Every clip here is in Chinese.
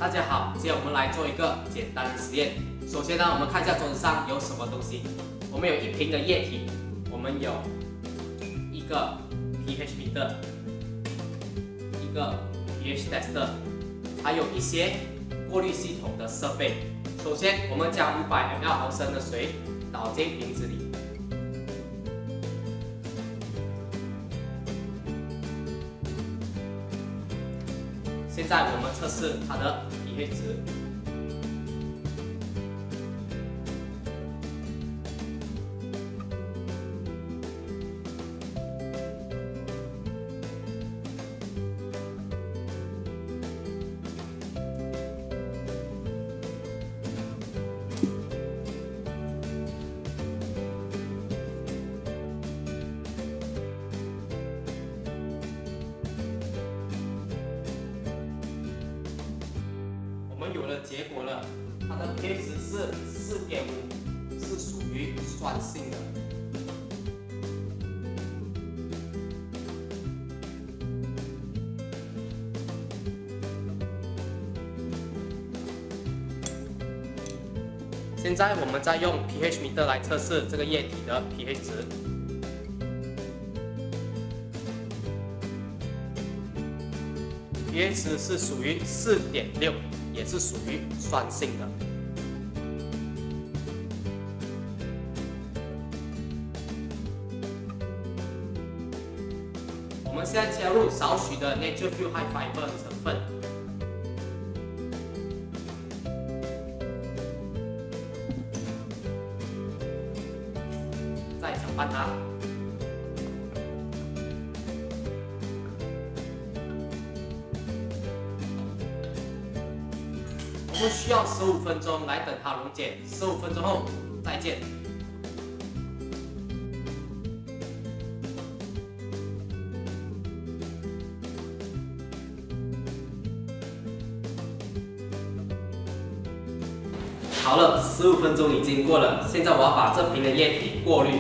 大家好，今天我们来做一个简单的实验。首先呢，我们看一下桌子上有什么东西。我们有一瓶的液体，我们有一个 pH meter， 一个 pH tester， 还有一些过滤系统的设备。首先，我们将500 ml 毫升的水倒进瓶子里。 现在我们测试它的 pH 值。我们有了结果了，它的 pH 值是 4.5， 是属于酸性的。现在我们再用 pH meter 来测试这个液体的 pH 值。 pH 值是属于 4.6， 也是属于酸性的。我们现在加入少许的 Nature Fuel High Fiber 成分，再搅拌它。 我们需要15分钟来等它溶解，15分钟后再见。好了，15分钟已经过了，现在我要把这瓶的液体过滤。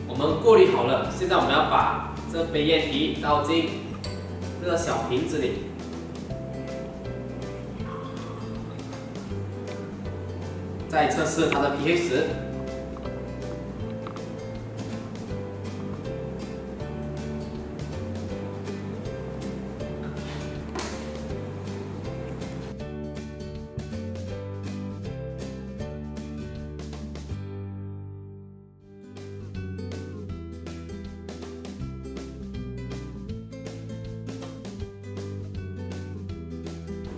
我们过滤好了，现在我们要把这杯液体倒进这个小瓶子里，再测试它的 pH 值。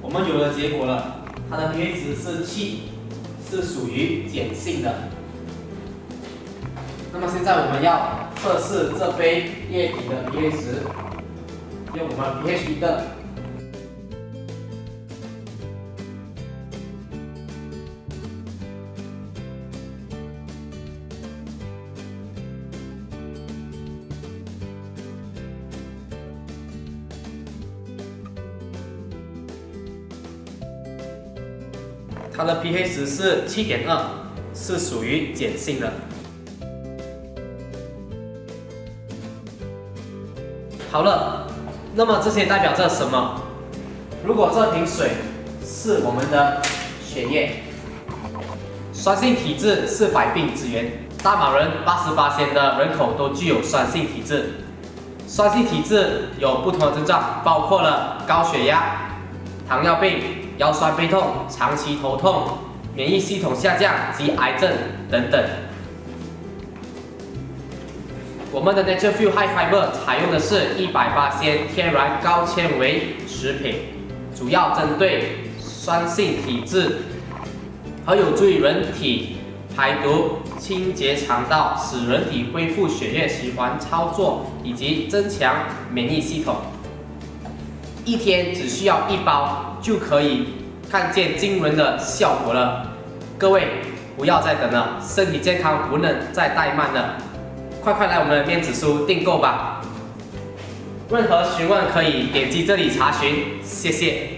我们有了结果了，它的 pH 值是7，是属于碱性的。那么现在我们要测试这杯液体的 pH 值，用我们 pH meter。它的 pH 值是7.2，是属于碱性的。好了，那么这些代表着什么？如果这瓶水是我们的血液，酸性体质是百病之源，大马人88%的人口都具有酸性体质。酸性体质有不同的症状，包括了高血压、糖尿病、 腰酸背痛、长期头痛、免疫系统下降及癌症等等。我们的 Nature Fuel High Fiber 采用的是100%天然高纤维食品，主要针对酸性体质，和有助于人体排毒、清洁肠道，使人体恢复血液循环操作，以及增强免疫系统。 一天只需要1包就可以看见惊人的效果了。各位不要再等了，身体健康不能再怠慢了，快来我们的面子书订购吧！任何询问可以点击这里查询，谢谢。